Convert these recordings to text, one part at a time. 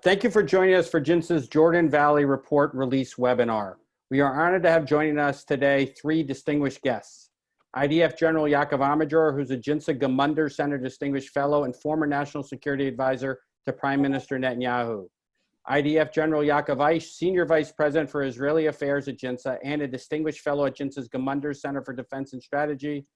Thank you for joining us for JINSA's Jordan Valley Report Release webinar. We are honored to have joining us today three distinguished guests. IDF General Yaakov Amidror, who's a JINSA Gemunder Center Distinguished Fellow and former National Security Advisor to Prime Minister Netanyahu. IDF General Yaakov Eish, Senior Vice President for Israeli Affairs at JINSA and a Distinguished Fellow at JINSA's Gemunder Center for Defense and Strategy.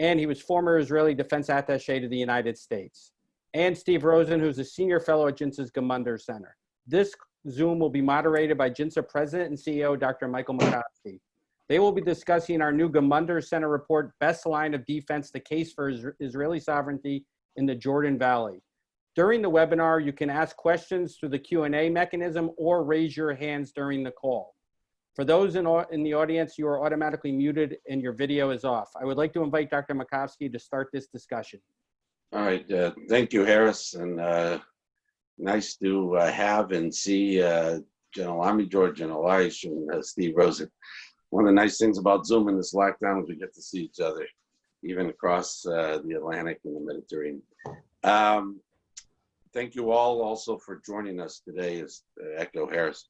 And he was former Israeli Defense Attaché to the United States. And Steve Rosen, who's a Senior Fellow at JINSA's Gemunder Center. This Zoom will be moderated by JINSA President and CEO, Dr. Michael McCoskey. They will be discussing our new Gemunder Center report, Best Line of Defense, the Case for Israeli Sovereignty in the Jordan Valley. During the webinar, you can ask questions through the Q&A mechanism or raise your hands during the call. For those in the audience, you are automatically muted and your video is off. I would like to invite Dr. McCoskey to start this discussion. All right, thank you, Harris, and nice to have and see General Amidror, General Eish, and Steve Rosen. One of the nice things about Zoom in this lockdown is we get to see each other, even across the Atlantic and the Mediterranean. Thank you all also for joining us today, as echo Harris.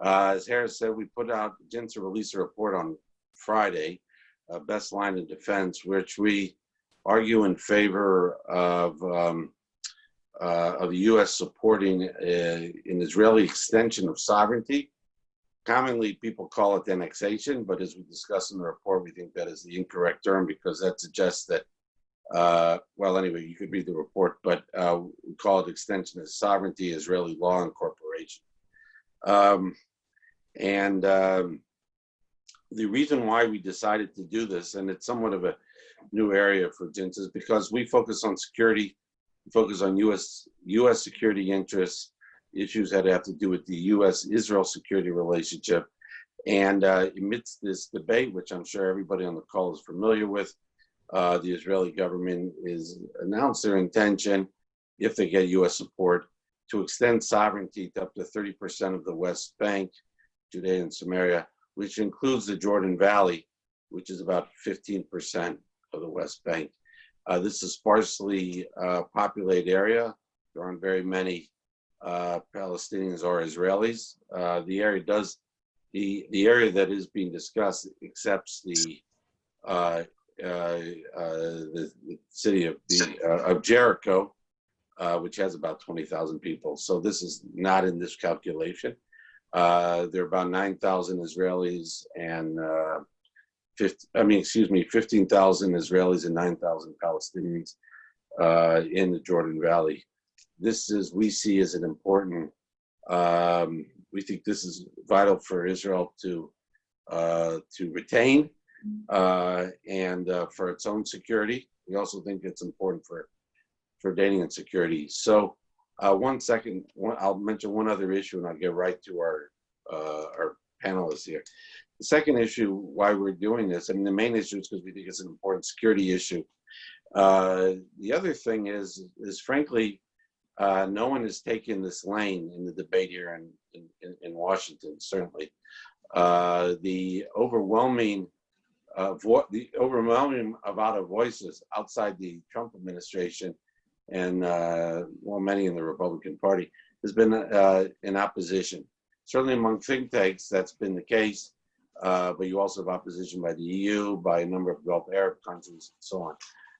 As Harris said, we put out, JINSA released a report on Friday, Best Line of Defense, which we argue in favor of the U.S. supporting an Israeli extension of sovereignty. Commonly, people call it annexation, but as we discuss in the report, we think that is the incorrect term because that suggests that, well, anyway, you could read the report, but we call it extension of sovereignty, Israeli law incorporation. The reason why we decided to do this, and it's somewhat of a new area for JINSA, is because we focus on security, we focus on U.S. security interests, issues that have to do with the U.S.-Israel security relationship. And amidst this debate, which I'm sure everybody on the call is familiar with, the Israeli government is announced their intention, if they get U.S. support, to extend sovereignty to up to 30% of the West Bank, Judea and Samaria, which includes the Jordan Valley, which is about 15% of the West Bank. This is a sparsely populated area. There aren't very many Palestinians or Israelis. The area that is being discussed accepts the city of Jericho, which has about 20,000 people. So this is not in this calculation. There are about 9,000 Israelis and 15,000 Israelis and 9,000 Palestinians in the Jordan Valley. This is, we see as an important, we think this is vital for Israel to retain and for its own security. We also think it's important for Jordanian security. So I'll mention one other issue and I'll get right to our panelists here. The second issue, why we're doing this, I mean, the main issue is because we think it's an important security issue. The other thing is frankly, no one has taken this lane in the debate here in Washington, certainly. The overwhelming amount of voices outside the Trump administration and, well, many in the Republican Party has been in opposition. Certainly among think tanks, that's been the case, but you also have opposition by the EU, by a number of Gulf Arab countries, and so on.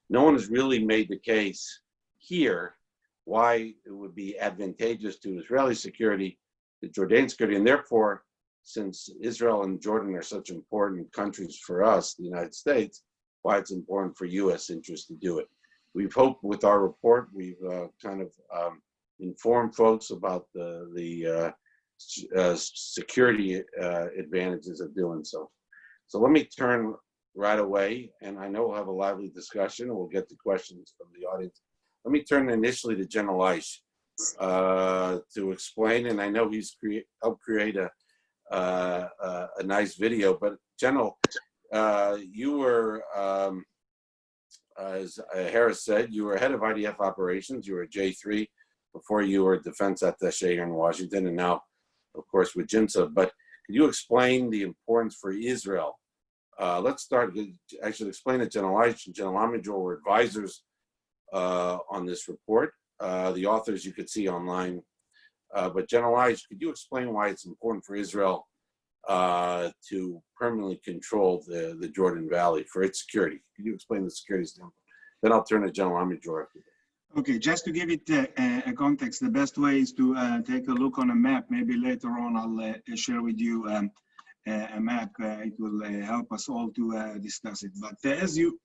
No one has really made the case here why it would be advantageous to Israeli security, to Jordanian security, and therefore, since Israel and Jordan are such important countries for us, the United States, why it's important for U.S. interests to do it. We've hoped with our report, we've kind of informed folks about the security advantages of doing so. So let me turn right away, and I know we'll have a lively discussion, and we'll get to questions from the audience. Let me turn initially to General Eish to explain, and I know he's helped create a nice video, but General, you were, as Harris said, you were head of IDF operations, you were a J3 before you were defense attaché here in Washington, and now, of course, with JINSA. But could you explain the importance for Israel? Let's start, actually explain that General Eish and General Amidror were advisors on this report. The authors you could see online But General Ige, could you explain why it's important for Israel to permanently control the Jordan Valley for its security? Can you explain the security standpoint? Then I'll turn to General Amidjor. Okay, just to give it a context, the best way is to take a look on a map. Maybe later on I'll share with you a map. It will help us all to discuss it. But as you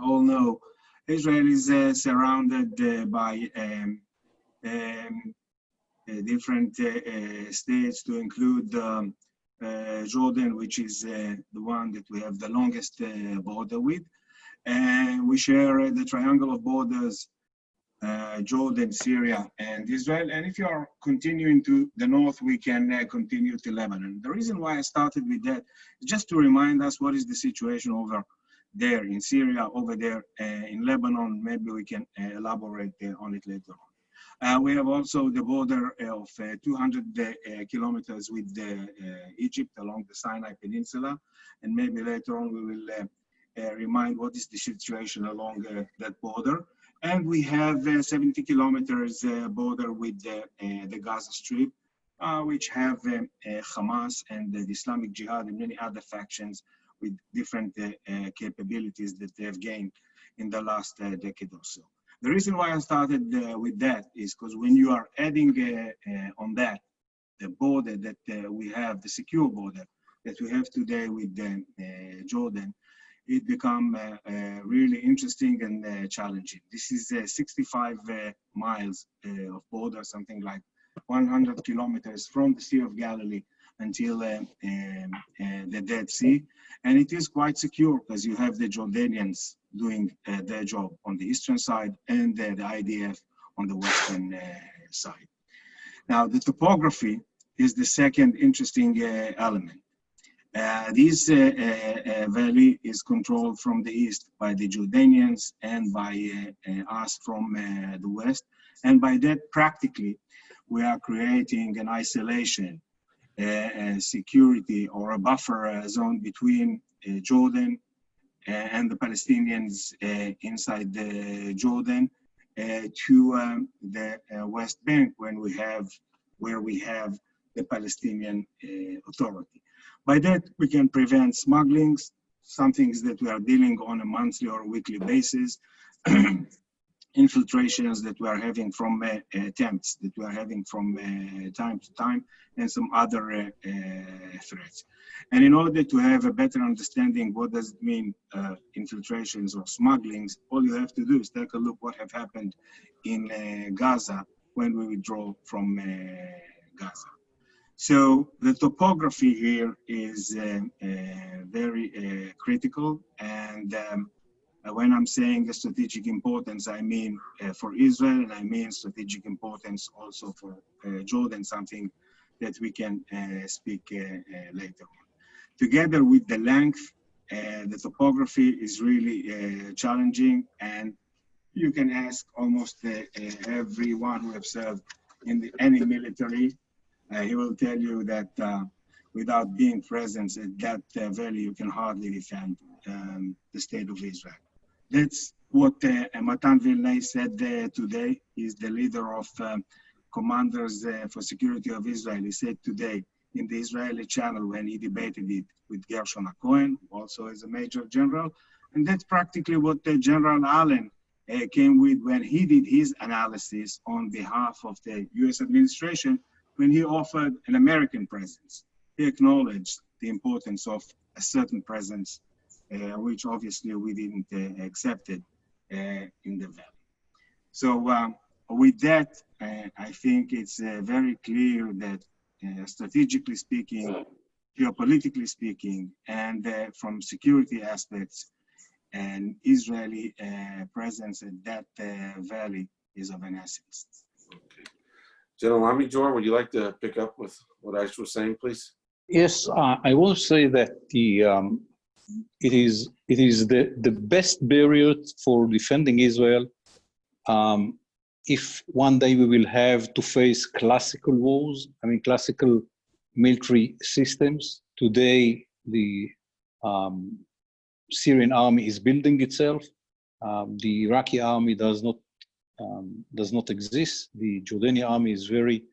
all know, Israel is surrounded by different states, to include Jordan, which is the one that we have the longest border with. And we share the triangle of borders, Jordan, Syria, and Israel. And if you are continuing to the north, we can continue to Lebanon. The reason why I started with that is just to remind us what is the situation over there in Syria, over there in Lebanon. Maybe we can elaborate on it later on. We have also the border of 200 kilometers with Egypt along the Sinai Peninsula. And maybe later on we will remind what is the situation along that border. And we have 70 kilometers border with the Gaza Strip, which have Hamas and the Islamic Jihad and many other factions with different capabilities that they have gained in the last decade or so. The reason why I started with that is because when you are adding on that, the border that we have, the secure border that we have today with Jordan, it become really interesting and challenging. This is 65 miles of border, something like 100 kilometers from the Sea of Galilee until the Dead Sea. And it is quite secure because you have the Jordanians doing their job on the eastern side and the IDF on the western side. Now, the topography is the second interesting element. This valley is controlled from the east by the Jordanians and by us from the west. And by that, practically, we are creating an isolation, security, or a buffer zone between Jordan and the Palestinians inside Jordan to the West Bank where we have the Palestinian Authority. By that, we can prevent smugglings, some things that we are dealing on a monthly or weekly basis, infiltrations that we are having from attempts that we are having from time to time, and some other threats. And in order to have a better understanding what does it mean, infiltrations or smugglings, all you have to do is take a look what have happened in Gaza when we withdraw from Gaza. So the topography here is very critical, and when I'm saying strategic importance, I mean for Israel, and I mean strategic importance also for Jordan, something that we can speak later on. Together with the length, the topography is really challenging, and you can ask almost everyone who have served in any military. He will tell you that without being present at that valley, you can hardly defend the state of Israel. That's what Matan Vilnai said today. He's the leader of Commanders for Security of Israel. He said today in the Israeli channel when he debated it with Gershon Cohen, who also is a major general. And that's practically what General Allen came with when he did his analysis on behalf of the US administration when he offered an American presence. He acknowledged the importance of a certain presence, which obviously we didn't accept it in the valley. So with that, I think it's very clear that strategically speaking, geopolitically speaking, and from security aspects, an Israeli presence in that valley is of an essence. Okay. General Amidjor, would you like to pick up with what Aish was saying, please? Yes, I will say that it is the best barrier for defending Israel. If one day we will have to face classical wars, classical military systems. Today, the Syrian army is building itself. The Iraqi army does not exist. The Jordanian army is very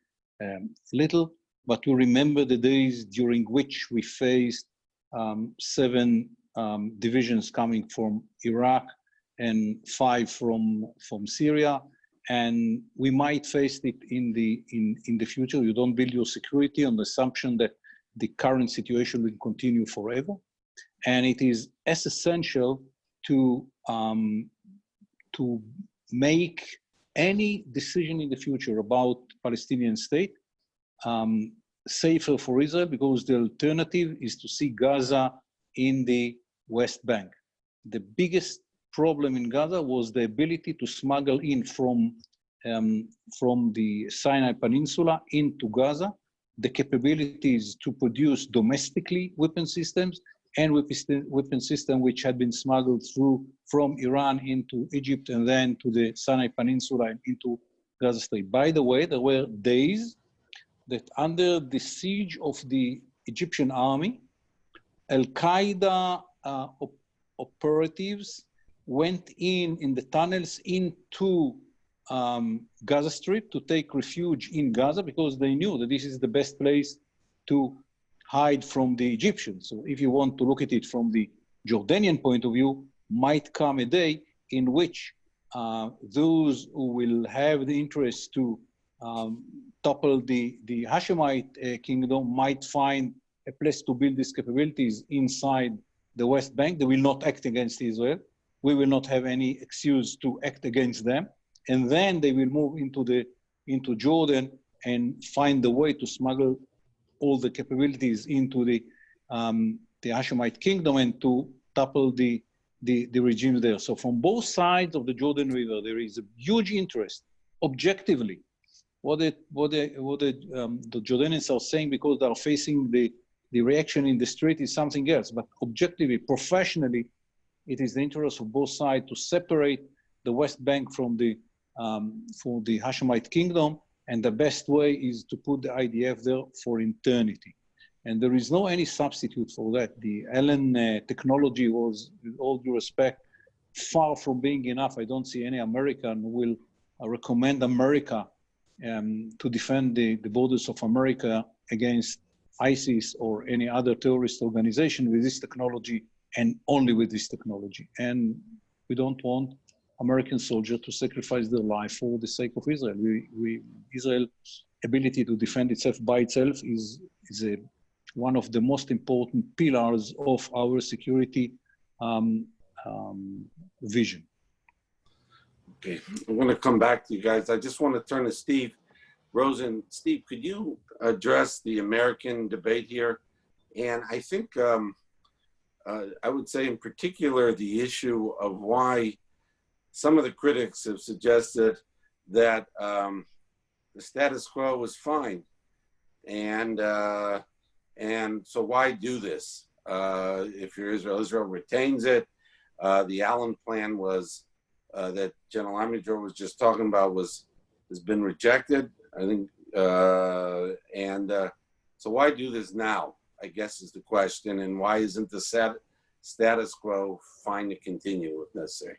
little, but we remember the days during which we faced 7 divisions coming from Iraq and 5 from Syria, and we might face it in the future. You don't build your security on the assumption that the current situation will continue forever, and it is as essential to make any decision in the future about Palestinian state safer for Israel, because the alternative is to see Gaza in the West Bank. The biggest problem in Gaza was the ability to smuggle in from the Sinai Peninsula into Gaza, the capabilities to produce domestically weapon systems and weapon system which had been smuggled through from Iran into Egypt and then to the Sinai Peninsula and into Gaza State. By the way, there were days that under the siege of the Egyptian army, Al-Qaeda operatives went in the tunnels into Gaza Strip to take refuge in Gaza because they knew that this is the best place to hide from the Egyptians. So if you want to look at it from the Jordanian point of view, might come a day in which those who will have the interest to topple the Hashemite kingdom might find a place to build these capabilities inside the West Bank. They will not act against Israel. We will not have any excuse to act against them. And then they will move into Jordan and find the way to smuggle all the capabilities into the Hashemite kingdom and to topple the regime there. So from both sides of the Jordan River, there is a huge interest, objectively. What the Jordanians are saying because they are facing the reaction in the street is something else. But objectively, professionally, it is the interest of both sides to separate the West Bank from the Hashemite kingdom, and the best way is to put the IDF there for eternity. And there is no any substitute for that. The Allen technology was, with all due respect, far from being enough. I don't see any American who will recommend America to defend the borders of America against ISIS or any other terrorist organization with this technology and only with this technology. And we don't want American soldiers to sacrifice their life for the sake of Israel. Israel's ability to defend itself by itself is one of the most important pillars of our security vision. Okay, I'm going to come back to you guys. I just want to turn to Steve Rosen. Steve, could you address the American debate here? And I think I would say in particular the issue of why some of the critics have suggested that the status quo was fine, and so why do this? If you're Israel retains it. The Allen plan was that General Amidor was just talking about has been rejected. I think, so why do this now? I guess is the question, and why isn't the status quo fine to continue if necessary?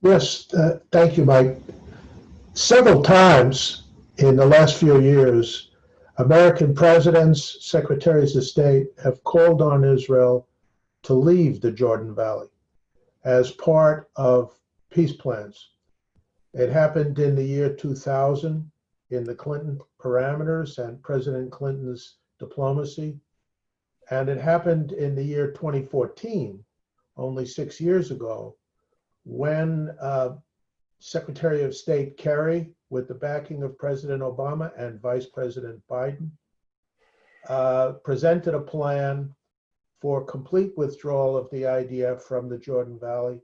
Yes, thank you, Mike. Several times in the last few years, American presidents, secretaries of state have called on Israel to leave the Jordan Valley as part of peace plans. It happened in the year 2000 in the Clinton parameters and President Clinton's diplomacy. And it happened in the year 2014, only 6 years ago, when Secretary of State Kerry, with the backing of President Obama and Vice President Biden, presented a plan for complete withdrawal of the IDF from the Jordan Valley,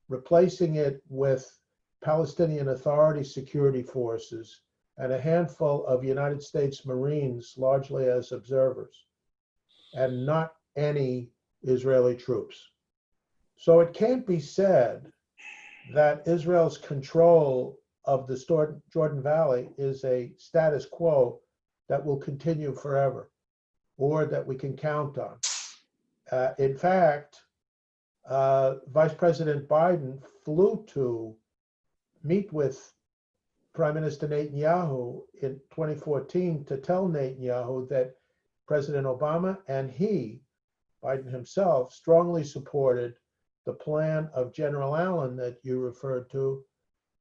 replacing it with Palestinian Authority security forces and a handful of United States Marines, largely as observers, and not any Israeli troops. So it can't be said that Israel's control of the Jordan Valley is a status quo that will continue forever or that we can count on. In fact, Vice President Biden flew to meet with Prime Minister Netanyahu in 2014 to tell Netanyahu that President Obama and he, Biden himself, strongly supported the plan of General Allen that you referred to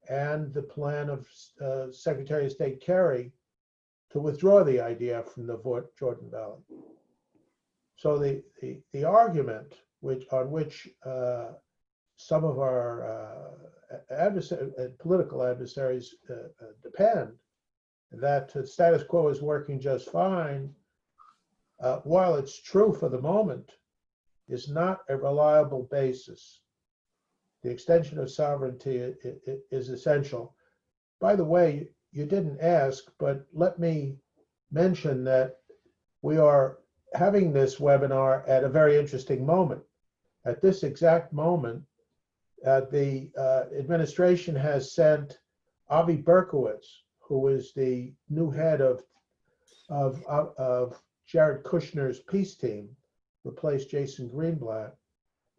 and the plan of Secretary of State Kerry to withdraw the IDF from the Jordan Valley. So the argument on which some of our political adversaries depend, that the status quo is working just fine, while it's true for the moment, is not a reliable basis. The extension of sovereignty is essential. By the way, you didn't ask, but let me mention that we are having this webinar at a very interesting moment. At this exact moment, the administration has sent Avi Berkowitz, who is the new head of Jared Kushner's peace team, replaced Jason Greenblatt,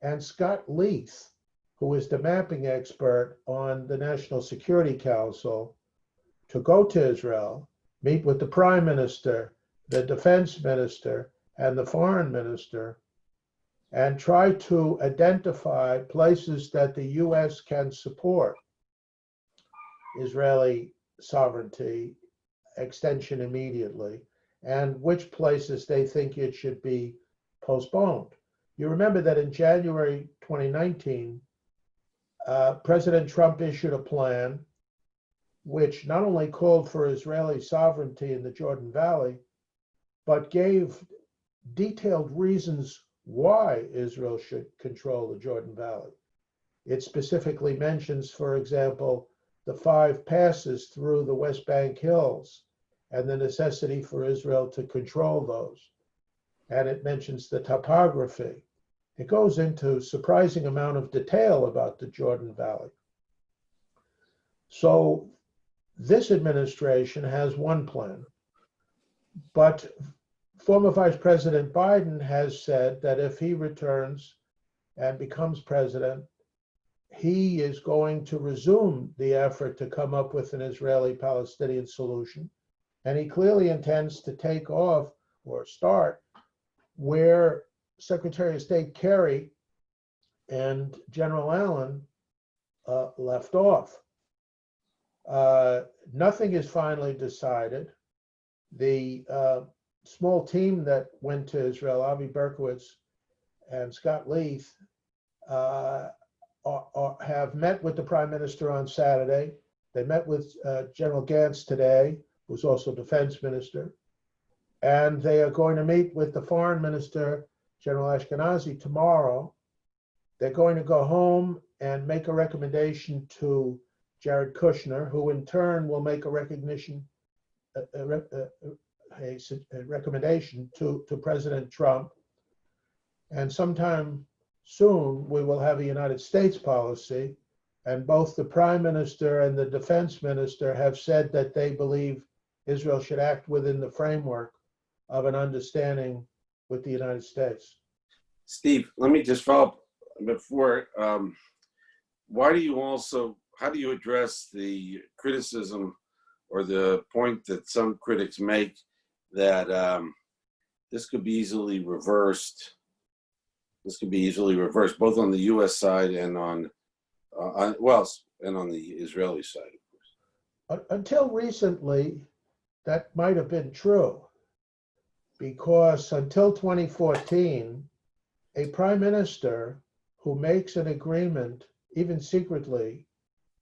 and Scott Leith, who is the mapping expert on the National Security Council, to go to Israel, meet with the prime minister, the defense minister, and the foreign minister, and try to identify places that the US can support Israeli sovereignty extension immediately, and which places they think it should be postponed. You remember that in January 2019, President Trump issued a plan which not only called for Israeli sovereignty in the Jordan Valley, but gave detailed reasons why Israel should control the Jordan Valley. It specifically mentions, for example, the 5 passes through the West Bank hills and the necessity for Israel to control those. And it mentions the topography. It goes into surprising amount of detail about the Jordan Valley. So this administration has one plan, but former Vice President Biden has said that if he returns and becomes president, he is going to resume the effort to come up with an Israeli-Palestinian solution. And he clearly intends to take off or start where Secretary of State Kerry and General Allen left off. Nothing is finally decided. The small team that went to Israel, Avi Berkowitz and Scott Leith, have met with the Prime Minister on Saturday. They met with General Gantz today, who's also Defense Minister. And they are going to meet with the Foreign Minister, General Ashkenazi, tomorrow. They're going to go home and make a recommendation to Jared Kushner, who in turn will make a recommendation to President Trump. And sometime soon, we will have a United States policy. And both the Prime Minister and the Defense Minister have said that they believe Israel should act within the framework of an understanding with the United States. Steve, let me just follow up before. How do you address the criticism or the point that some critics make that this could be easily reversed? This could be easily reversed both on the U.S. side and on the Israeli side, of course. Until recently, that might have been true, because until 2014, a prime minister who makes an agreement, even secretly,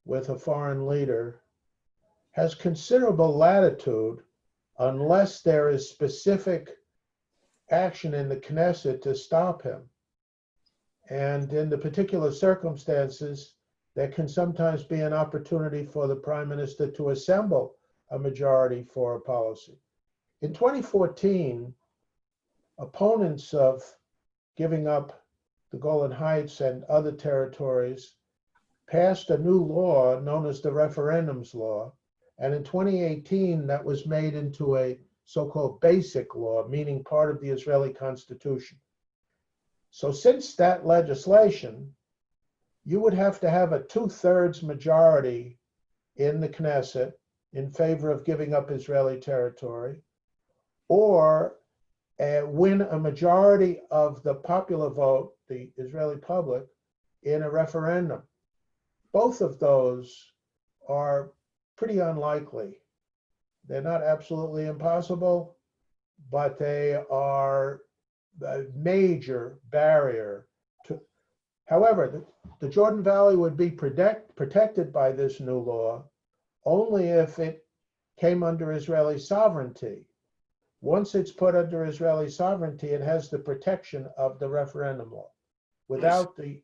with a foreign leader has considerable latitude unless there is specific action in the Knesset to stop him. And in the particular circumstances, there can sometimes be an opportunity for the prime minister to assemble a majority for a policy. In 2014, opponents of giving up the Golan Heights and other territories passed a new law known as the referendums law. And in 2018, that was made into a so-called basic law, meaning part of the Israeli constitution. So since that legislation, you would have to have a 2/3 majority in the Knesset in favor of giving up Israeli territory, or win a majority of the popular vote, the Israeli public, in a referendum. Both of those are pretty unlikely. They're not absolutely impossible, but they are a major barrier to. However, the Jordan Valley would be protected by this new law only if it came under Israeli sovereignty. Once it's put under Israeli sovereignty, it has the protection of the referendum law. Without the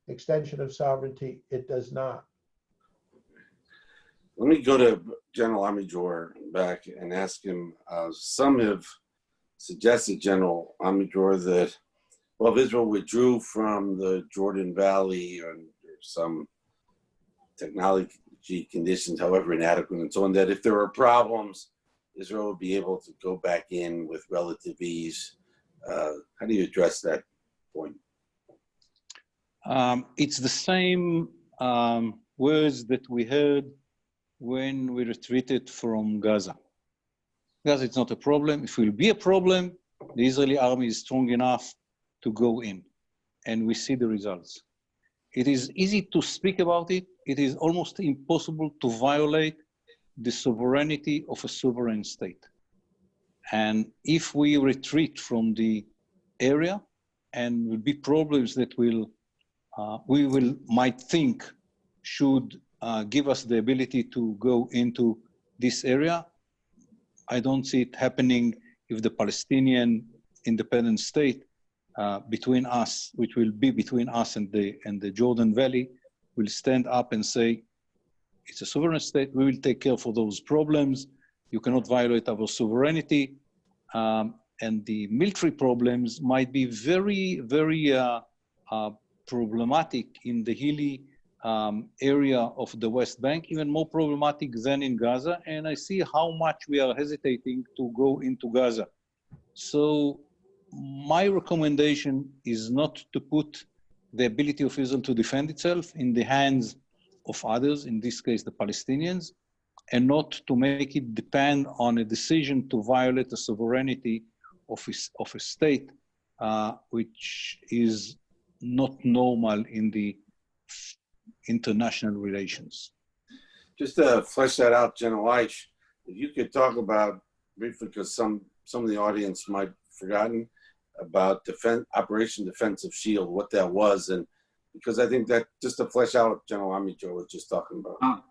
extension of sovereignty, it does not. Let me go to General Amidjor back and ask him, some have suggested, General Amidjor, that, well, if Israel withdrew from the Jordan Valley under some technology conditions, however inadequate and so on, that if there were problems, Israel would be able to go back in with relative ease. How do you address that point? It's the same words that we heard when we retreated from Gaza. Gaza, it's not a problem. If it will be a problem, the Israeli army is strong enough to go in, and we see the results. It is easy to speak about it. It is almost impossible to violate the sovereignty of a sovereign state. And if we retreat from the area, and will be problems that we might think should give us the ability to go into this area, I don't see it happening if the Palestinian independent state between us, which will be between us and the Jordan Valley, will stand up and say, it's a sovereign state, we will take care for those problems. You cannot violate our sovereignty. And the military problems might be very, very problematic in the hilly area of the West Bank, even more problematic than in Gaza. And I see how much we are hesitating to go into Gaza. So my recommendation is not to put the ability of Israel to defend itself in the hands of others, in this case, the Palestinians, and not to make it depend on a decision to violate the sovereignty of a state, which is not normal in the international relations. Just to flesh that out, General Eich, if you could talk about briefly, because some of the audience might have forgotten about Operation Defensive Shield, what that was, and because I think that just to flesh out what General Amidjor was just talking about.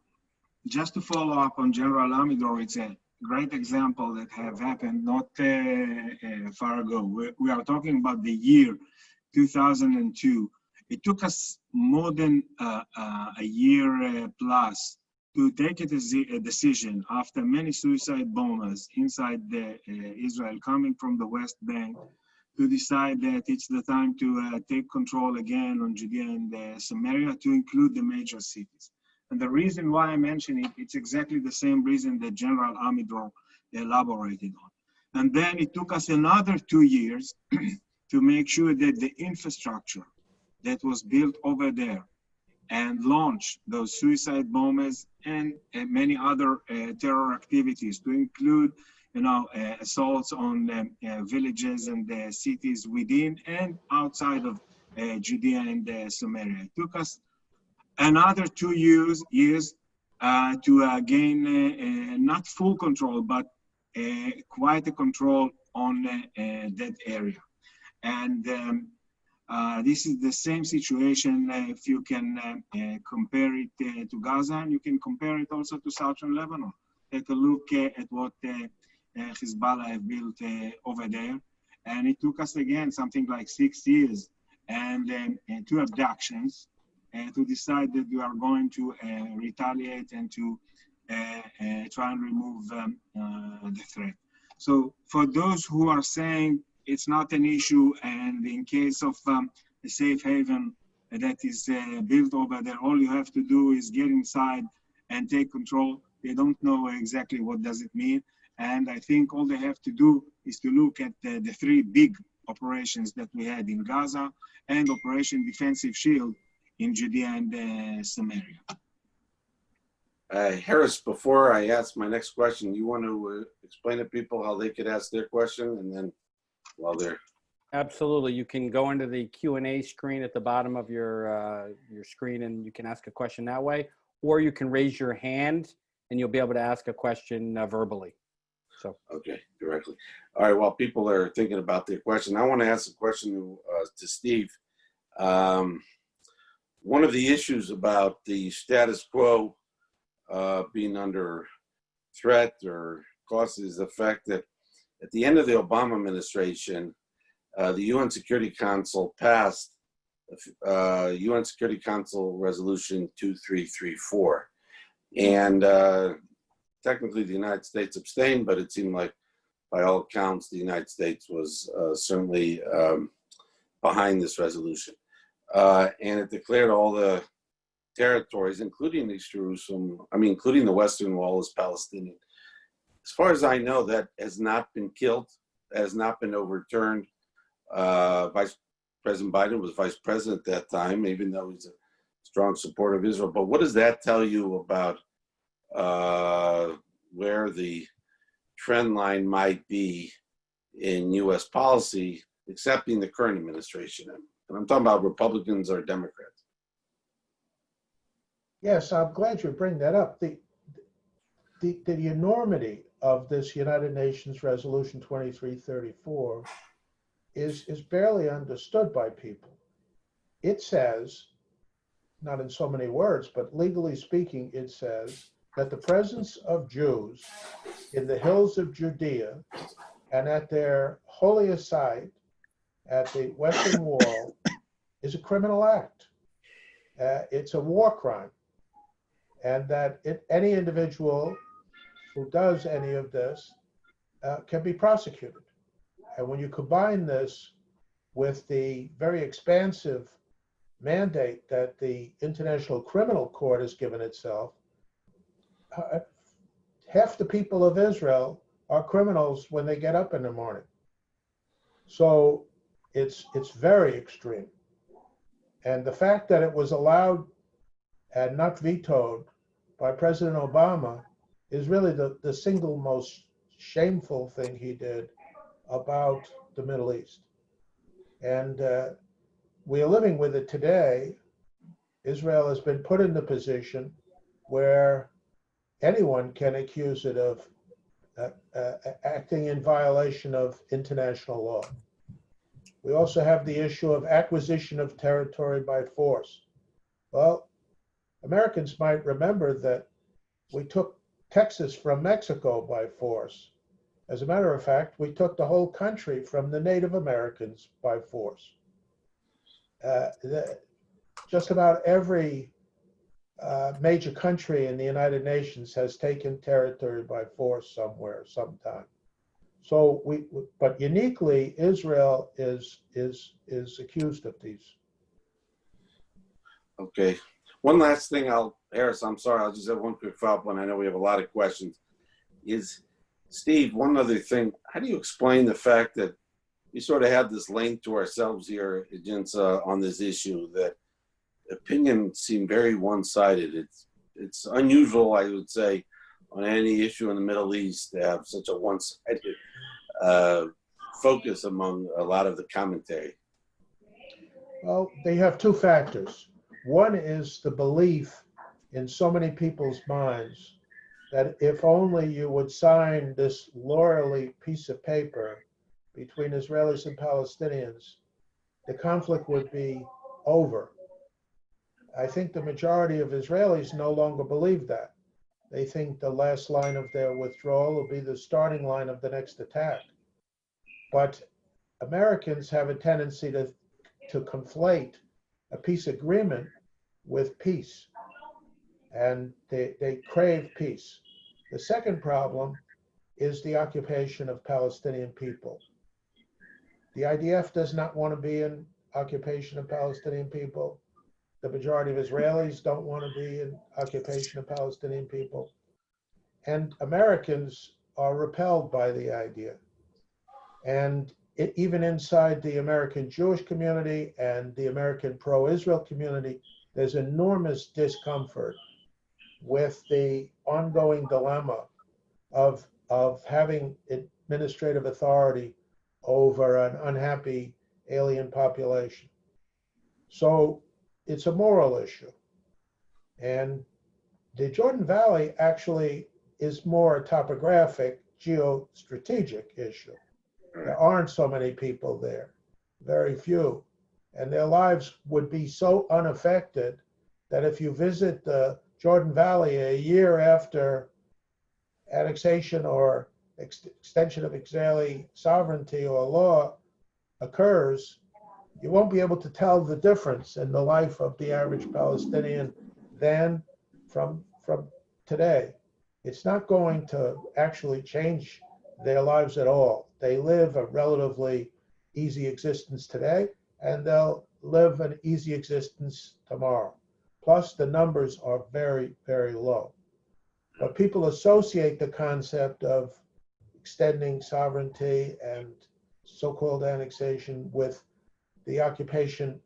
Just to follow up on General Amidjor, it's a great example that have happened not far ago. We are talking about the year 2002. It took us more than a year plus to take a decision after many suicide bombers inside Israel coming from the West Bank to decide that it's the time to take control again on Judea and Samaria, to include the major cities. And the reason why I mention it, it's exactly the same reason that General Amidjor elaborated on. And then it took us another 2 years to make sure that the infrastructure that was built over there and launch those suicide bombers and many other terror activities, to include, assaults on villages and cities within and outside of Judea and Samaria. It took us another 2 years to gain not full control, but quite a control on that area. And this is the same situation if you can compare it to Gaza, and you can compare it also to southern Lebanon. Take a look at what Hezbollah have built over there. And it took us again something like 6 years and 2 abductions to decide that we are going to retaliate and to try and remove the threat. So for those who are saying it's not an issue, and in case of a safe haven that is built over there, all you have to do is get inside and take control. They don't know exactly what does it mean. And I think all they have to do is to look at the 3 big operations that we had in Gaza and Operation Defensive Shield in Judea and Samaria. Harris, before I ask my next question, you want to explain to people how they could ask their question, and then while they're Absolutely. You can go into the Q&A screen at the bottom of your screen, and you can ask a question that way, or you can raise your hand and you'll be able to ask a question verbally. So, okay, directly. All right, while people are thinking about their question, I want to ask a question to Steve. One of the issues about the status quo being under threat or cost is the fact that at the end of the Obama administration, the UN Security Council passed UN Security Council Resolution 2334. And technically the United States abstained, but it seemed like by all accounts, the United States was certainly behind this resolution. And it declared all the territories, including East Jerusalem, including the Western Wall, as Palestinian. As far as I know, that has not been killed, has not been overturned. Vice President Biden was vice president at that time, even though he's a strong supporter of Israel. But what does that tell you about where the trend line might be in U.S. policy, accepting the current administration? And I'm talking about Republicans or Democrats. Yes, I'm glad you bring that up. The enormity of this United Nations Resolution 2334 is barely understood by people. It says, not in so many words, but legally speaking, it says that the presence of Jews in the hills of Judea and at their holiest site at the Western Wall is a criminal act. It's a war crime. And that any individual who does any of this can be prosecuted. And when you combine this with the very expansive mandate that the International Criminal Court has given itself, half the people of Israel are criminals when they get up in the morning. So it's very extreme. And the fact that it was allowed and not vetoed by President Obama is really the single most shameful thing he did about the Middle East. And we are living with it today. Israel has been put in the position where anyone can accuse it of acting in violation of international law. We also have the issue of acquisition of territory by force. Well, Americans might remember that we took Texas from Mexico by force. As a matter of fact, we took the whole country from the Native Americans by force. Just about every major country in the United Nations has taken territory by force somewhere, sometime. So but uniquely, Israel is accused of these. Okay. One last thing, Harris, I'm sorry, I'll just have one quick follow-up one. I know we have a lot of questions. Steve, one other thing, how do you explain the fact that we sort of have this link to ourselves here at JINSA on this issue, that opinions seem very one-sided? It's unusual, I would say, on any issue in the Middle East to have such a one-sided focus among a lot of the commentary. Well, they have two factors. One is the belief in so many people's minds that if only you would sign this lawyerly piece of paper between Israelis and Palestinians, the conflict would be over. I think the majority of Israelis no longer believe that. They think the last line of their withdrawal will be the starting line of the next attack. But Americans have a tendency to conflate a peace agreement with peace, and they crave peace. The second problem is the occupation of Palestinian people. The IDF does not want to be in occupation of Palestinian people. The majority of Israelis don't want to be in occupation of Palestinian people. And Americans are repelled by the idea. And even inside the American Jewish community and the American pro-Israel community, there's enormous discomfort with the ongoing dilemma of having administrative authority over an unhappy alien population. So it's a moral issue. And the Jordan Valley actually is more a topographic, geostrategic issue. There aren't so many people there, very few. And their lives would be so unaffected that if you visit the Jordan Valley a year after annexation or extension of Israeli sovereignty or law occurs, you won't be able to tell the difference in the life of the average Palestinian then from today. It's not going to actually change their lives at all. They live a relatively easy existence today, and they'll live an easy existence tomorrow. Plus, the numbers are very, very low. But people associate the concept of extending sovereignty and so-called annexation with the occupation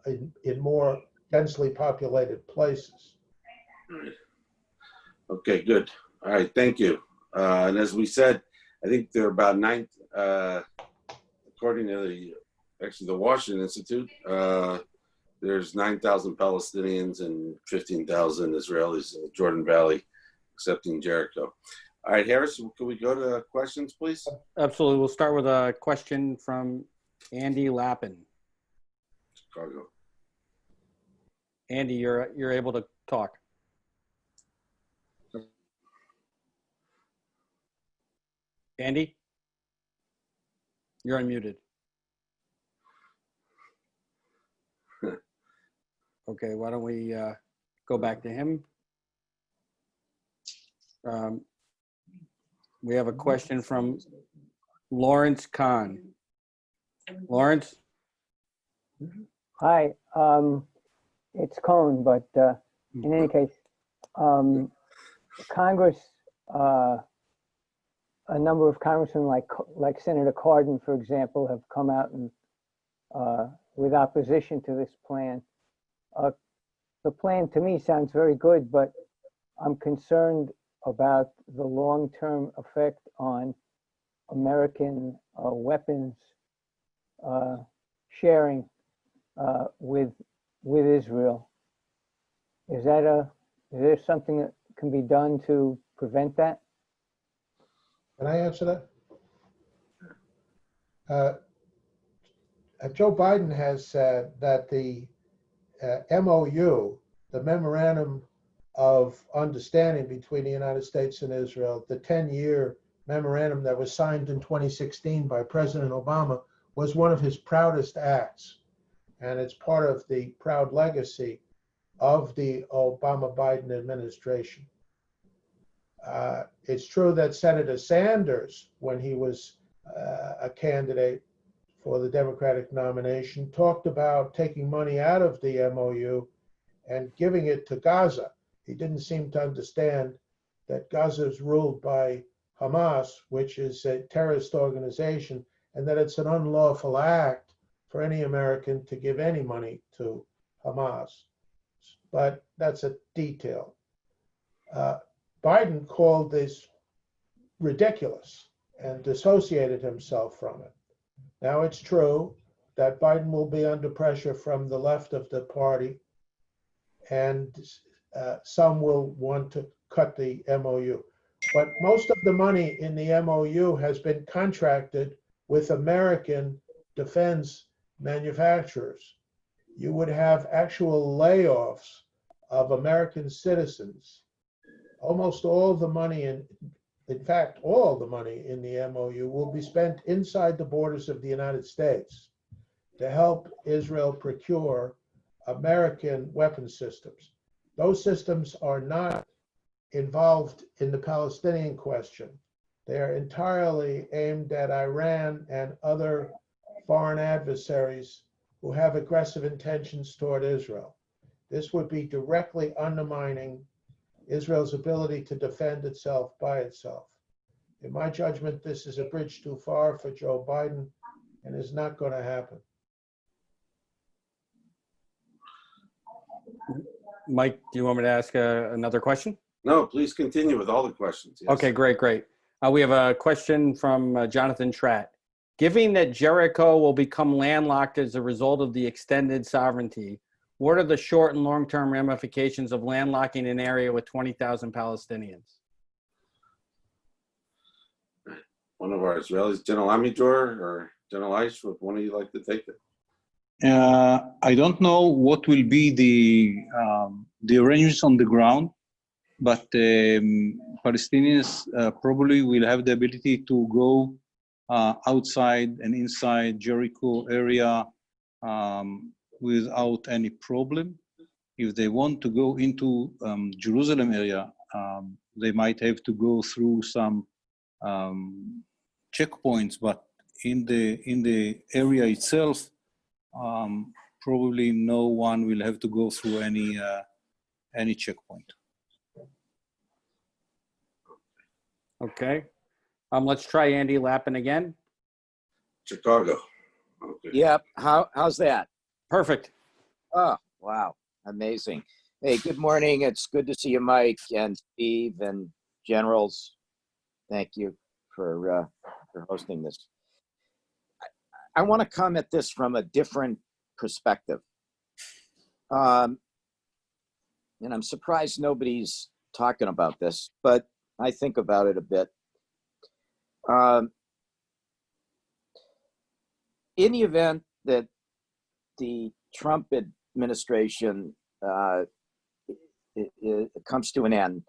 in more densely populated places. Okay, good. All right, thank you. And as we said, I think there are about according to the Washington Institute, there's 9,000 Palestinians and 15,000 Israelis in the Jordan Valley, excepting Jericho. All right, Harris, can we go to questions, please? Absolutely. We'll start with a question from Andy Lappin. Chicago. Andy, you're able to talk. Andy, you're unmuted. Okay, why don't we go back to him? We have a question from Lawrence Kahn. Lawrence? Hi, it's Cohn, but in any case, Congress, a number of congressmen like Senator Cardin, for example, have come out and with opposition to this plan. The plan to me sounds very good, but I'm concerned about the long-term effect on American weapons sharing with Israel. Is there something that can be done to prevent that? Can I answer that? Joe Biden has said that the MOU, the Memorandum of Understanding between the United States and Israel, the 10-year memorandum that was signed in 2016 by President Obama, was one of his proudest acts. And it's part of the proud legacy of the Obama-Biden administration. It's true that Senator Sanders, when he was a candidate for the Democratic nomination, talked about taking money out of the MOU and giving it to Gaza. He didn't seem to understand that Gaza is ruled by Hamas, which is a terrorist organization, and that it's an unlawful act for any American to give any money to Hamas. But that's a detail. Biden called this ridiculous and dissociated himself from it. Now, it's true that Biden will be under pressure from the left of the party, and some will want to cut the MOU. But most of the money in the MOU has been contracted with American defense manufacturers. You would have actual layoffs of American citizens. Almost all the money, in fact, all the money in the MOU will be spent inside the borders of the United States to help Israel procure American weapon systems. Those systems are not involved in the Palestinian question. They are entirely aimed at Iran and other foreign adversaries who have aggressive intentions toward Israel. This would be directly undermining Israel's ability to defend itself by itself. In my judgment, this is a bridge too far for Joe Biden and is not going to happen. Mike, do you want me to ask another question? No, please continue with all the questions. Yes. Okay, great. We have a question from Jonathan Tratt. Given that Jericho will become landlocked as a result of the extended sovereignty, what are the short and long-term ramifications of landlocking an area with 20,000 Palestinians? One of our Israelis, General Amidor or General Aish, would one of you like to take it? I don't know what will be the arrangements on the ground, but Palestinians probably will have the ability to go outside and inside Jericho area without any problem. If they want to go into Jerusalem area, they might have to go through some checkpoints, but in the area itself, probably no one will have to go through any checkpoint. Okay. Let's try Andy Lappin again. Chicago. Okay. Yep. How's that? Perfect. Oh, wow. Amazing. Hey, good morning. It's good to see you, Mike and Steve and generals. Thank you for hosting this. I want to come at this from a different perspective. And I'm surprised nobody's talking about this, but I think about it a bit. In the event that the Trump administration it comes to an end,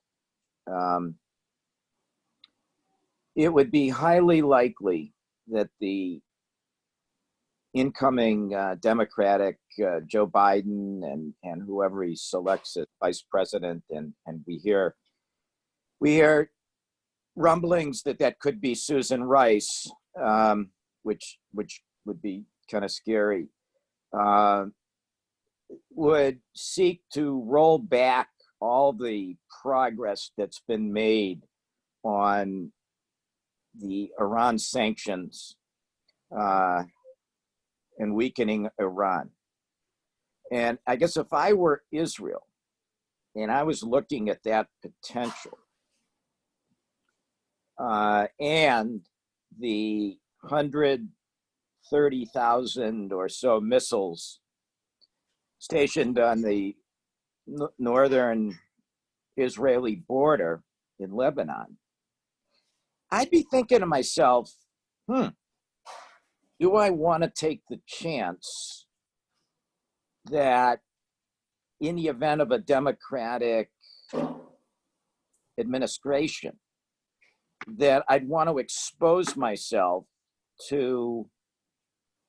it would be highly likely that the incoming Democratic Joe Biden and whoever he selects as vice president, and we hear rumblings that could be Susan Rice, which would be kind of scary, would seek to roll back all the progress that's been made on the Iran sanctions and weakening Iran. And I guess if I were Israel and I was looking at that potential and the 130,000 or so missiles stationed on the northern Israeli border in Lebanon, I'd be thinking to myself, do I want to take the chance that in the event of a Democratic administration, that I'd want to expose myself to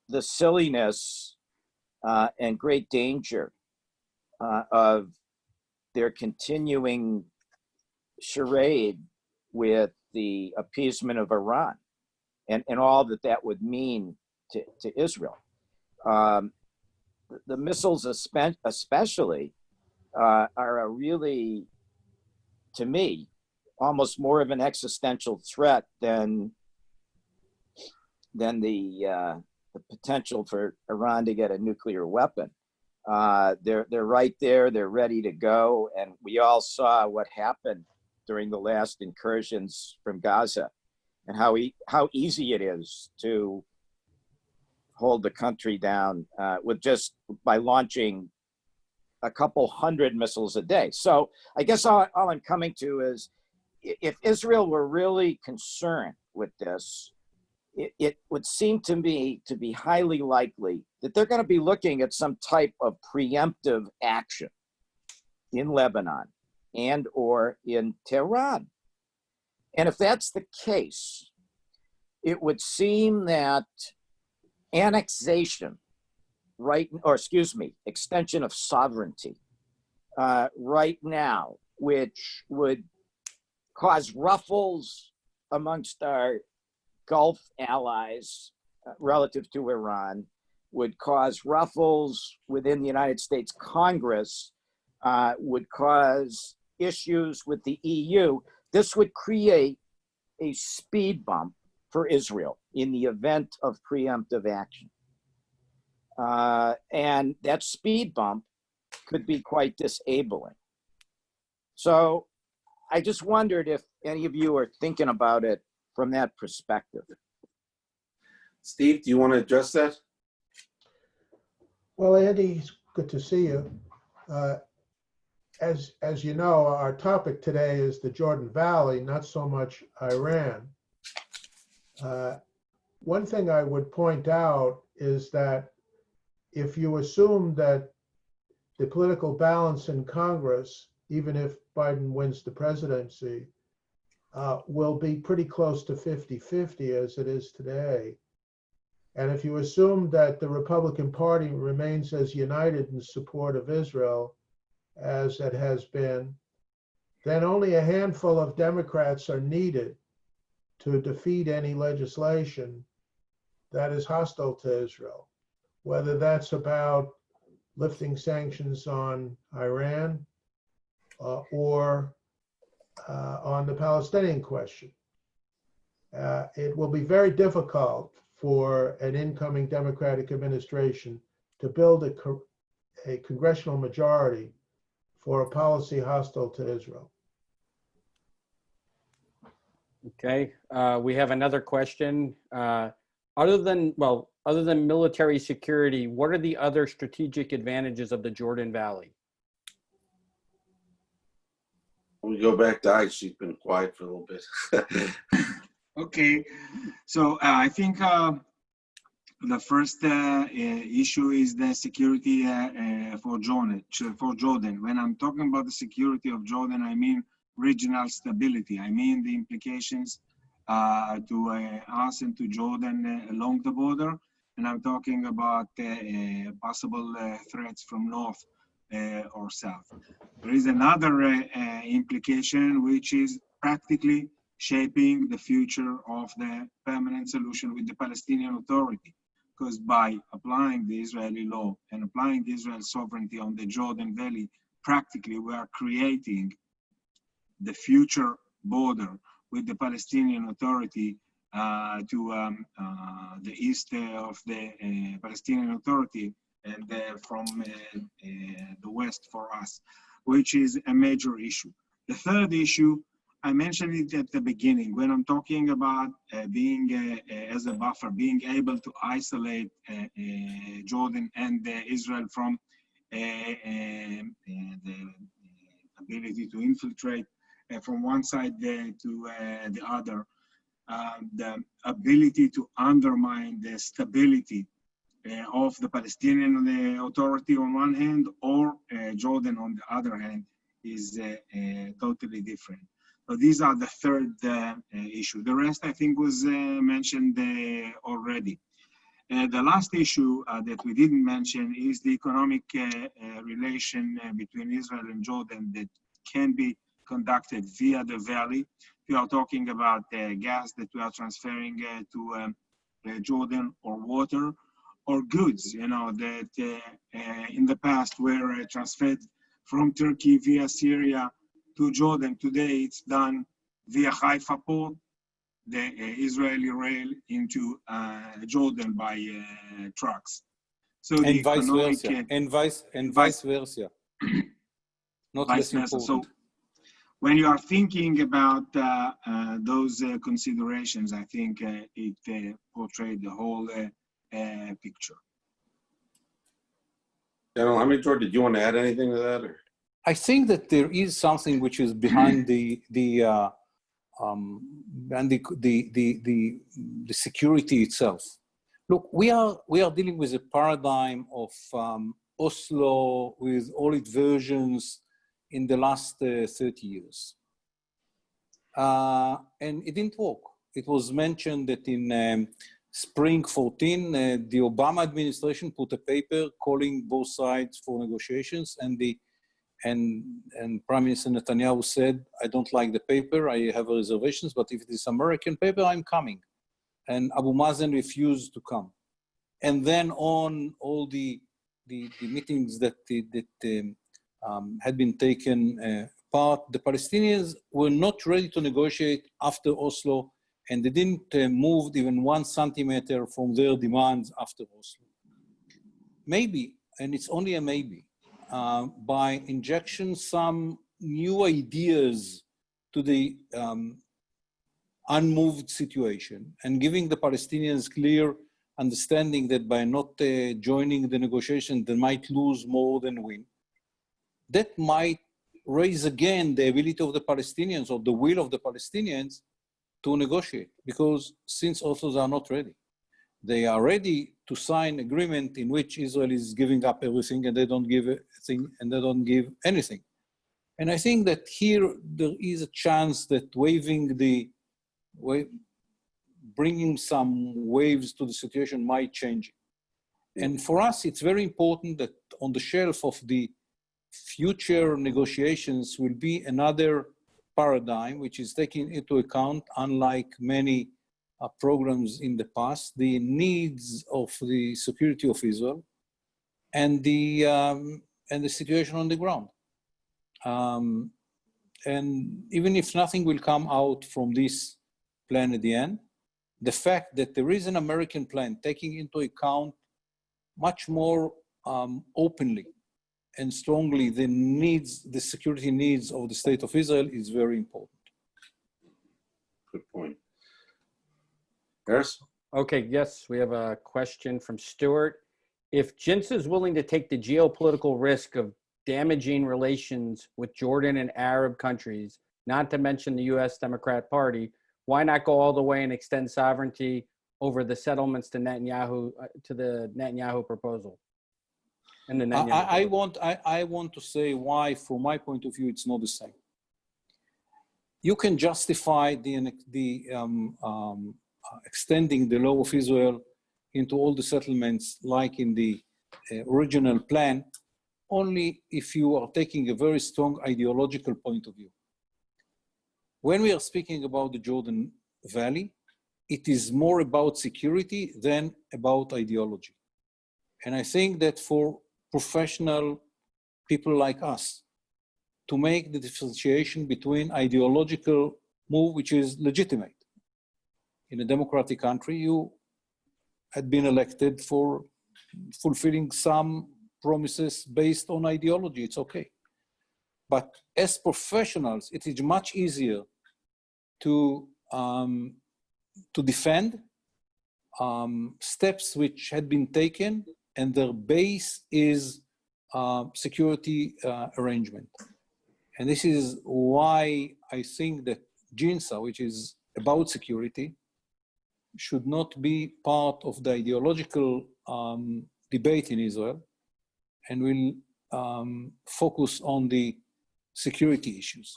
the silliness and great danger of their continuing charade with the appeasement of Iran and all that would mean to Israel. The missiles especially are a really, to me, almost more of an existential threat than the potential for Iran to get a nuclear weapon. They're right there, they're ready to go, and we all saw what happened during the last incursions from Gaza and how easy it is to hold the country down with just by launching a couple hundred missiles a day. So I guess all I'm coming to is, if Israel were really concerned with this, it would seem to me to be highly likely that they're going to be looking at some type of preemptive action in Lebanon and or in Tehran. And if that's the case, it would seem that annexation, extension of sovereignty right now, which would cause ruffles amongst our Gulf allies relative to Iran, would cause ruffles within the United States Congress, would cause issues with the EU. This would create a speed bump for Israel in the event of preemptive action. And that speed bump could be quite disabling. So I just wondered if any of you are thinking about it from that perspective. Steve, do you want to address that? Well, Andy, it's good to see you. As you know, our topic today is the Jordan Valley, not so much Iran. One thing I would point out is that if you assume that the political balance in Congress, even if Biden wins the presidency, will be pretty close to 50-50 as it is today. And if you assume that the Republican Party remains as united in support of Israel as it has been, then only a handful of Democrats are needed to defeat any legislation that is hostile to Israel, whether that's about lifting sanctions on Iran or on the Palestinian question. It will be very difficult for an incoming Democratic administration to build a congressional majority for a policy hostile to Israel. Okay, we have another question. Other than military security, what are the other strategic advantages of the Jordan Valley? We go back to Aisha. She's been quiet for a little bit. Okay, so I think the first issue is the security for Jordan. When I'm talking about the security of Jordan, I mean regional stability. I mean the implications to us and to Jordan along the border. And I'm talking about possible threats from north or south. There is another implication, which is practically shaping the future of the permanent solution with the Palestinian Authority. Because by applying the Israeli law and applying the Israel sovereignty on the Jordan Valley, practically we are creating the future border with the Palestinian Authority to the east of the Palestinian Authority and from the west for us, which is a major issue. The third issue, I mentioned it at the beginning, when I'm talking about being as a buffer, being able to isolate Jordan and Israel from the ability to infiltrate from one side to the other, the ability to undermine the stability of the Palestinian Authority on one hand, or Jordan on the other hand, is totally different. So these are the third issue. The rest, I think, was mentioned already. The last issue that we didn't mention is the economic relation between Israel and Jordan that can be conducted via the valley. We are talking about gas that we are transferring to Jordan, or water, or goods, that in the past were transferred from Turkey via Syria to Jordan. Today it's done via Haifa port, the Israeli rail into Jordan by trucks. So and vice versa. And vice versa. Not less important. So when you are thinking about those considerations, I think it portrayed the whole picture. General Hamid-Dor, did you want to add anything to that? Or? I think that there is something which is behind the security itself. Look, we are dealing with a paradigm of Oslo with all its versions in the last 30 years. And it didn't work. It was mentioned that in spring 14, the Obama administration put a paper calling both sides for negotiations, and Prime Minister Netanyahu said, I don't like the paper, I have reservations, but if it is American paper, I'm coming. And Abu Mazen refused to come. And then on all the meetings that had been taken part, the Palestinians were not ready to negotiate after Oslo, and they didn't move even 1 centimeter from their demands after Oslo. Maybe, and it's only a maybe, by injection some new ideas to the unmoved situation and giving the Palestinians clear understanding that by not joining the negotiation, they might lose more than win, that might raise again the ability of the Palestinians or the will of the Palestinians to negotiate, because since Oslos are not ready. They are ready to sign agreement in which Israel is giving up everything and they don't give anything. And I think that here there is a chance that bringing some waves to the situation might change it. And for us, it's very important that on the shelf of the future negotiations will be another paradigm, which is taking into account, unlike many programs in the past, the needs of the security of Israel and the situation on the ground. And even if nothing will come out from this plan at the end, the fact that there is an American plan taking into account much more openly and strongly the security needs of the state of Israel is very important. Good point. Harris? Okay, yes, we have a question from Stuart. If Jintz is willing to take the geopolitical risk of damaging relations with Jordan and Arab countries, not to mention the U.S. Democrat Party, why not go all the way and extend sovereignty over the settlements to the Netanyahu proposal? And the Netanyahu I want to say why, from my point of view, it's not the same. You can justify extending the law of Israel into all the settlements like in the original plan, only if you are taking a very strong ideological point of view. When we are speaking about the Jordan Valley, it is more about security than about ideology. And I think that for professional people like us, to make the differentiation between ideological move, which is legitimate. In a democratic country, you had been elected for fulfilling some promises based on ideology, it's okay. But as professionals, it is much easier to defend steps which had been taken and their base is security arrangement. And this is why I think that JINSA, which is about security, should not be part of the ideological debate in Israel and will focus on the security issues.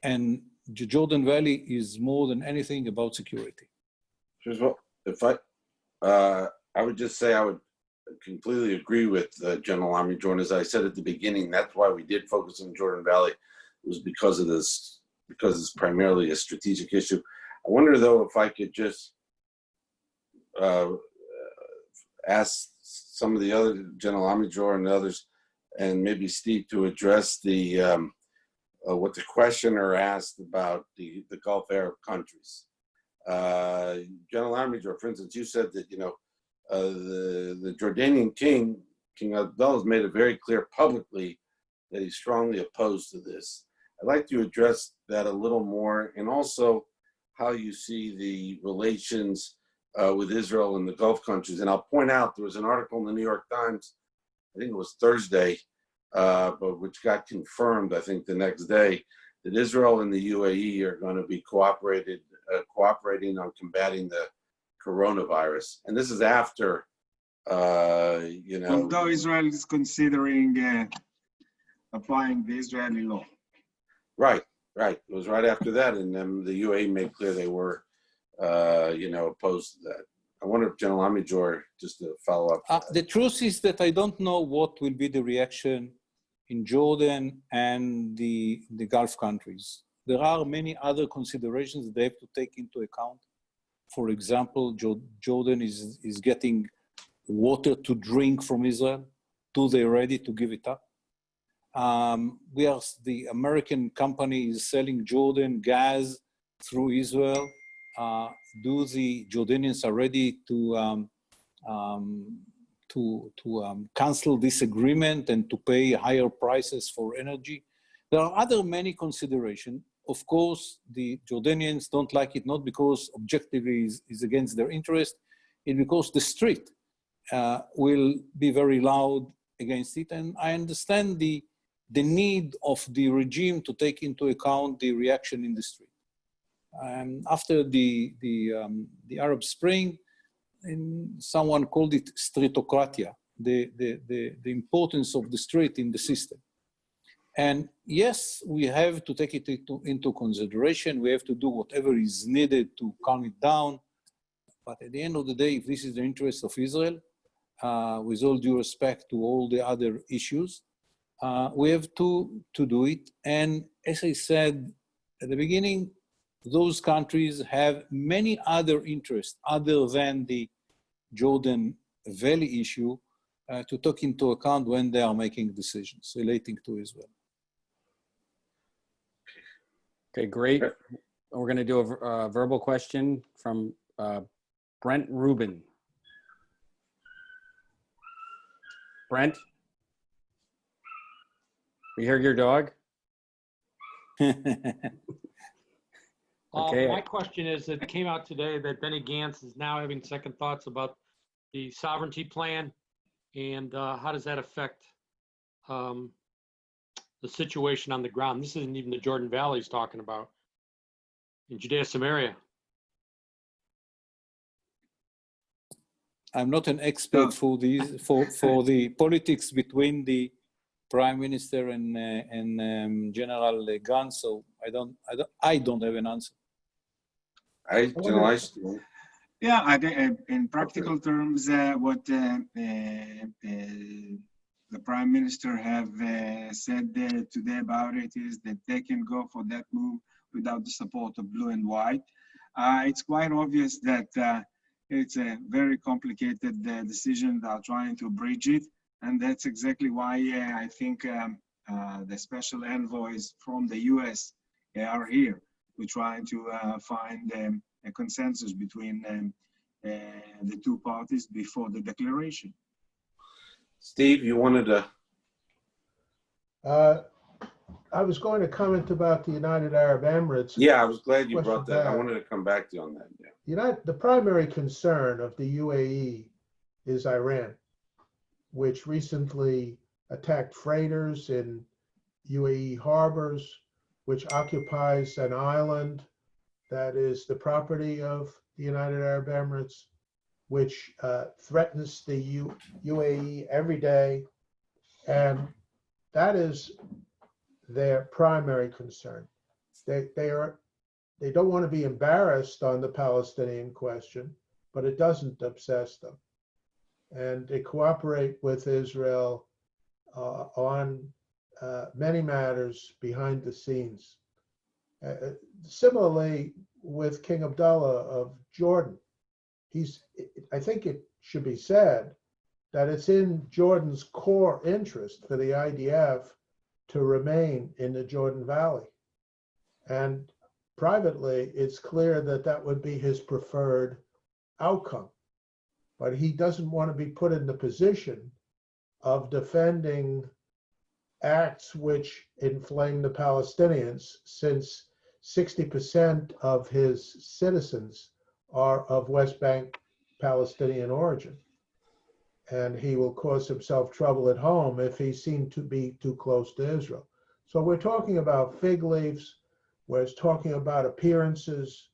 And the Jordan Valley is more than anything about security. If I would just say I would completely agree with General Amijohn. As I said at the beginning, that's why we did focus on Jordan Valley. It was because of this, because it's primarily a strategic issue. I wonder though if I could just ask some of the other General Amijohn and others, and maybe Steve, to address the what the questioner asked about the Gulf Arab countries. General Amijohn, for instance, you said that the Jordanian King Abdullah, has made it very clear publicly that he's strongly opposed to this. I'd like to address that a little more, and also how you see the relations with Israel and the Gulf countries. And I'll point out there was an article in the New York Times, I think it was Thursday, but which got confirmed, I think, the next day, that Israel and the UAE are going to be cooperating on combating the coronavirus. And this is after, Although Israel is considering applying the Israeli law. Right. It was right after that, and then the UAE made clear they were, opposed to that. I wonder if General Amijohn, just to follow up. The truth is that I don't know what will be the reaction in Jordan and the Gulf countries. There are many other considerations they have to take into account. For example, Jordan is getting water to drink from Israel. Do they ready to give it up? The American company is selling Jordan gas through Israel. Do the Jordanians are ready to cancel this agreement and to pay higher prices for energy? There are other many considerations. of course, the Jordanians don't like it, not because objectively is against their interest, it's because the street will be very loud against it. And I understand the need of the regime to take into account the reaction in the street. After the Arab Spring, someone called it streetocratia, the importance of the street in the system. And yes, we have to take it into consideration. We have to do whatever is needed to calm it down. But at the end of the day, if this is the interest of Israel, with all due respect to all the other issues, we have to do it. And as I said at the beginning, those countries have many other interests other than the Jordan Valley issue to take into account when they are making decisions relating to Israel. Okay, great. We're going to do a verbal question from Brent Rubin. Brent? We hear your dog? Okay. My question is, it came out today that Benny Gantz is now having second thoughts about the sovereignty plan, and how does that affect the situation on the ground? This isn't even the Jordan Valley he's talking about, in Judea Samaria. I'm not an expert for these for the politics between the Prime Minister and General Gantz, so I don't have an answer. Yeah, I think in practical terms, what the Prime Minister have said today about it is that they can go for that move without the support of blue and white. It's quite obvious that it's a very complicated decision. They're trying to bridge it. And that's exactly why I think the special envoys from the US are here. We're trying to find a consensus between the two parties before the declaration. Steve, you wanted to? I was going to comment about the United Arab Emirates. Yeah, I was glad you brought Question that. I back. wanted to come back to you on that. Yeah. The primary concern of the UAE is Iran, which recently attacked freighters in UAE harbors, which occupies an island that is the property of the United Arab Emirates, which threatens the UAE every day. And that is their primary concern. They don't want to be embarrassed on the Palestinian question, but it doesn't obsess them. And they cooperate with Israel on many matters behind the scenes. Similarly, with King Abdullah of Jordan, I think it should be said that it's in Jordan's core interest for the IDF to remain in the Jordan Valley. And privately, it's clear that that would be his preferred outcome. But he doesn't want to be put in the position of defending acts which inflame the Palestinians, since 60% of his citizens are of West Bank Palestinian origin. And he will cause himself trouble at home if he's seen to be too close to Israel. So we're talking about fig leaves, we're talking about appearances,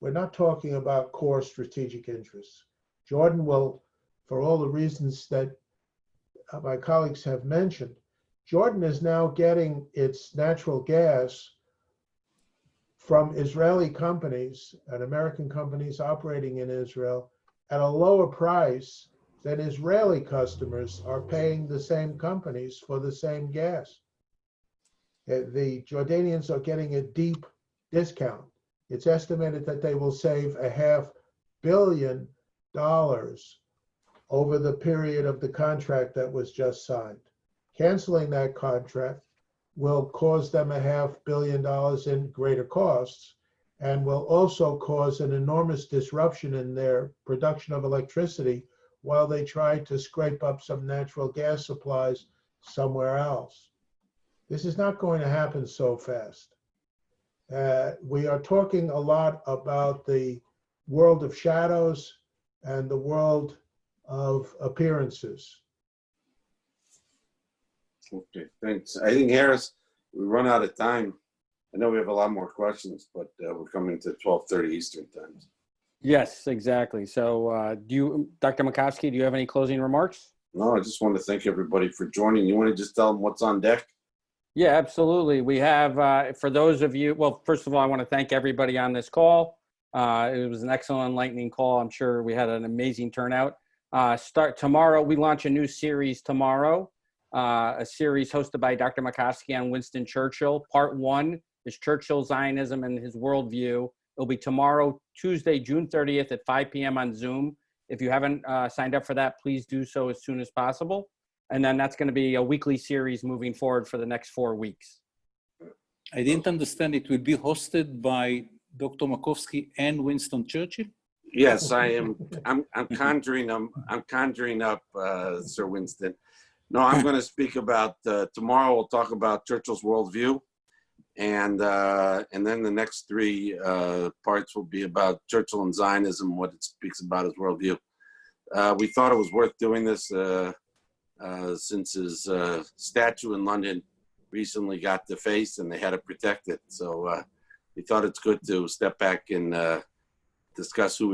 we're not talking about core strategic interests. Jordan will, for all the reasons that my colleagues have mentioned, Jordan is now getting its natural gas from Israeli companies and American companies operating in Israel at a lower price than Israeli customers are paying the same companies for the same gas. The Jordanians are getting a deep discount. It's estimated that they will save $500 million over the period of the contract that was just signed. Canceling that contract will cause them $500 million in greater costs, and will also cause an enormous disruption in their production of electricity while they try to scrape up some natural gas supplies somewhere else. This is not going to happen so fast. We are talking a lot about the world of shadows and the world of appearances. Okay, thanks. I think, Harris, we run out of time. I know we have a lot more questions, but we're coming to 12:30 Eastern time. Yes, exactly. So Dr. Makovsky, do you have any closing remarks? No, I just want to thank everybody for joining. You want to just tell them what's on deck? Yeah, absolutely. We have, for those of you, well, first of all, I want to thank everybody on this call. It was an excellent, enlightening call. I'm sure we had an amazing turnout. Start tomorrow. We launch a new series tomorrow, a series hosted by Dr. Makovsky on Winston Churchill. Part 1 is Churchill Zionism and his worldview. It'll be tomorrow, Tuesday, June 30th at 5 p.m. on Zoom. If you haven't signed up for that, please do so as soon as possible. And then that's going to be a weekly series moving forward for the next 4 weeks. I didn't understand. It will be hosted by Dr. Makovsky and Winston Churchill? Yes, I am. I'm conjuring them. I'm conjuring up Sir Winston. No, I'm going to speak about tomorrow. We'll talk about Churchill's worldview, and then the next 3 parts will be about Churchill and Zionism, what it speaks about his worldview. We thought it was worth doing this since his statue in London recently got defaced and they had to protect it. So we thought it's good to step back and discuss who we